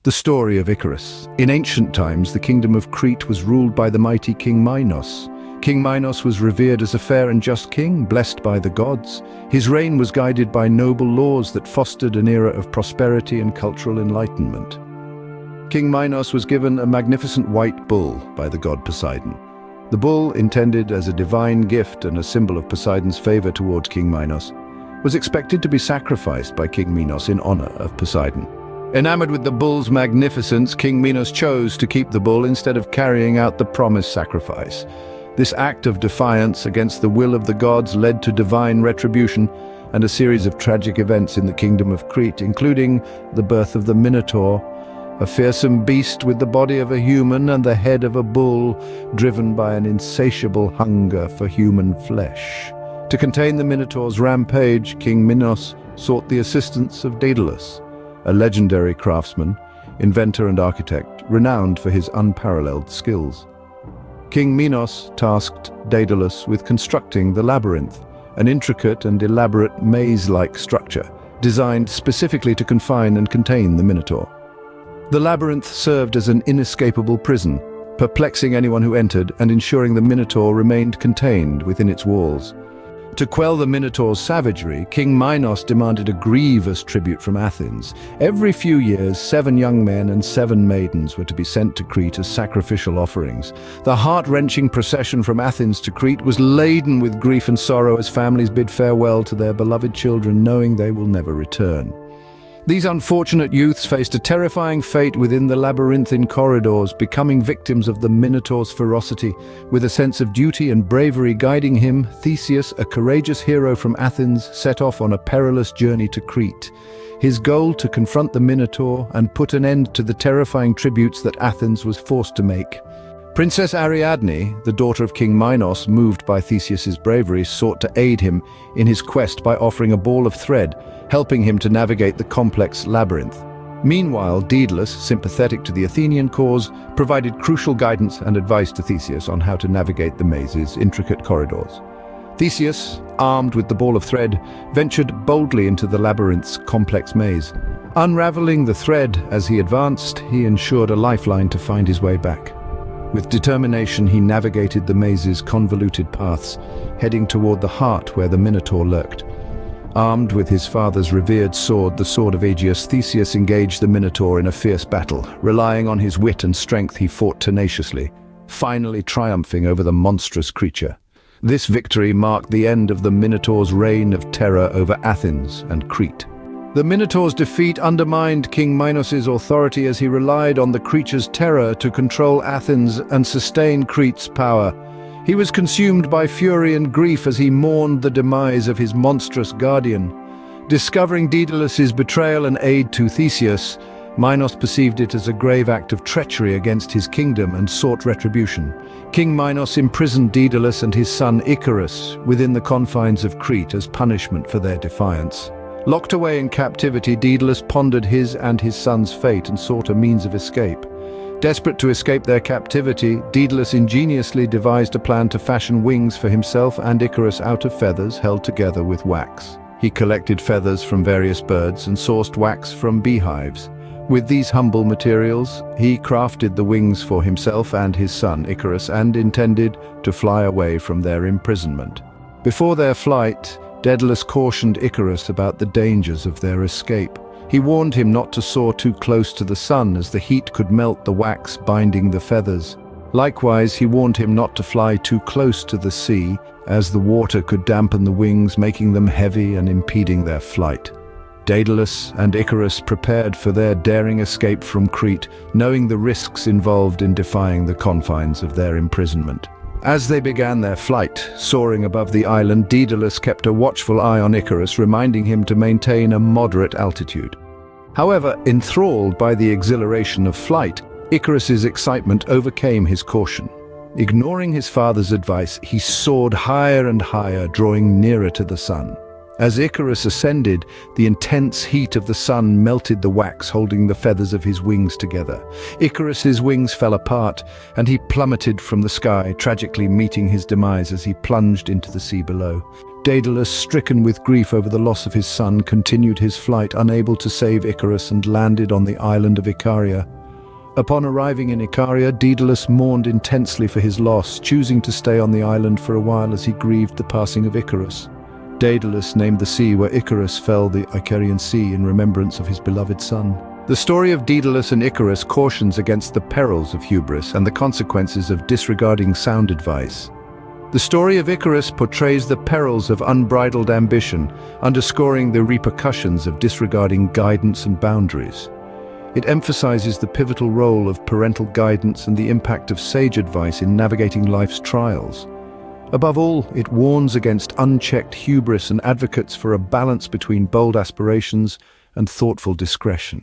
The story of Icarus. In ancient times, the kingdom of Crete was ruled by the mighty King Minos. King Minos was revered as a fair and just king, blessed by the gods. His reign was guided by noble laws that fostered an era of prosperity and cultural enlightenment. King Minos was given a magnificent white bull by the god Poseidon. The bull, intended as a divine gift and a symbol of Poseidon's favor towards King Minos, was expected to be sacrificed by King Minos in honor of Poseidon. Enamored with the bull's magnificence, King Minos chose to keep the bull instead of carrying out the promised sacrifice. This act of defiance against the will of the gods led to divine retribution and a series of tragic events in the kingdom of Crete, including the birth of the Minotaur, a fearsome beast with the body of a human and the head of a bull, driven by an insatiable hunger for human flesh. To contain the Minotaur's rampage, King Minos sought the assistance of Daedalus, a legendary craftsman, inventor and architect, renowned for his unparalleled skills. King Minos tasked Daedalus with constructing the labyrinth, an intricate and elaborate maze-like structure, designed specifically to confine and contain the Minotaur. The labyrinth served as an inescapable prison, perplexing anyone who entered and ensuring the Minotaur remained contained within its walls. To quell the Minotaur's savagery, King Minos demanded a grievous tribute from Athens. Every few years, 7 young men and 7 maidens were to be sent to Crete as sacrificial offerings. The heart-wrenching procession from Athens to Crete was laden with grief and sorrow as families bid farewell to their beloved children, knowing they will never return. These unfortunate youths faced a terrifying fate within the labyrinthine corridors, becoming victims of the Minotaur's ferocity. With a sense of duty and bravery guiding him, Theseus, a courageous hero from Athens, set off on a perilous journey to Crete. His goal to confront the Minotaur and put an end to the terrifying tributes that Athens was forced to make. Princess Ariadne, the daughter of King Minos, moved by Theseus's bravery, sought to aid him in his quest by offering a ball of thread, helping him to navigate the complex labyrinth. Meanwhile, Daedalus, sympathetic to the Athenian cause, provided crucial guidance and advice to Theseus on how to navigate the maze's intricate corridors. Theseus, armed with the ball of thread, ventured boldly into the labyrinth's complex maze. Unraveling the thread as he advanced, he ensured a lifeline to find his way back. With determination, he navigated the maze's convoluted paths, heading toward the heart where the Minotaur lurked. Armed with his father's revered sword, the sword of Aegeus, Theseus engaged the Minotaur in a fierce battle. Relying on his wit and strength, he fought tenaciously, finally triumphing over the monstrous creature. This victory marked the end of the Minotaur's reign of terror over Athens and Crete. The Minotaur's defeat undermined King Minos' authority as he relied on the creature's terror to control Athens and sustain Crete's power. He was consumed by fury and grief as he mourned the demise of his monstrous guardian. Discovering Daedalus's betrayal and aid to Theseus, Minos perceived it as a grave act of treachery against his kingdom and sought retribution. King Minos imprisoned Daedalus and his son Icarus within the confines of Crete as punishment for their defiance. Locked away in captivity, Daedalus pondered his and his son's fate and sought a means of escape. Desperate to escape their captivity, Daedalus ingeniously devised a plan to fashion wings for himself and Icarus out of feathers held together with wax. He collected feathers from various birds and sourced wax from beehives. With these humble materials, he crafted the wings for himself and his son Icarus and intended to fly away from their imprisonment. Before their flight, Daedalus cautioned Icarus about the dangers of their escape. He warned him not to soar too close to the sun, as the heat could melt the wax binding the feathers. Likewise, he warned him not to fly too close to the sea, as the water could dampen the wings, making them heavy and impeding their flight. Daedalus and Icarus prepared for their daring escape from Crete, knowing the risks involved in defying the confines of their imprisonment. As they began their flight, soaring above the island, Daedalus kept a watchful eye on Icarus, reminding him to maintain a moderate altitude. However, enthralled by the exhilaration of flight, Icarus's excitement overcame his caution. Ignoring his father's advice, he soared higher and higher, drawing nearer to the sun. As Icarus ascended, the intense heat of the sun melted the wax holding the feathers of his wings together. Icarus's wings fell apart, and he plummeted from the sky, tragically meeting his demise as he plunged into the sea below. Daedalus, stricken with grief over the loss of his son, continued his flight, unable to save Icarus, and landed on the island of Icaria. Upon arriving in Icaria, Daedalus mourned intensely for his loss, choosing to stay on the island for a while as he grieved the passing of Icarus. Daedalus named the sea where Icarus fell the Icarian Sea in remembrance of his beloved son. The story of Daedalus and Icarus cautions against the perils of hubris and the consequences of disregarding sound advice. The story of Icarus portrays the perils of unbridled ambition, underscoring the repercussions of disregarding guidance and boundaries. It emphasizes the pivotal role of parental guidance and the impact of sage advice in navigating life's trials. Above all, it warns against unchecked hubris and advocates for a balance between bold aspirations and thoughtful discretion.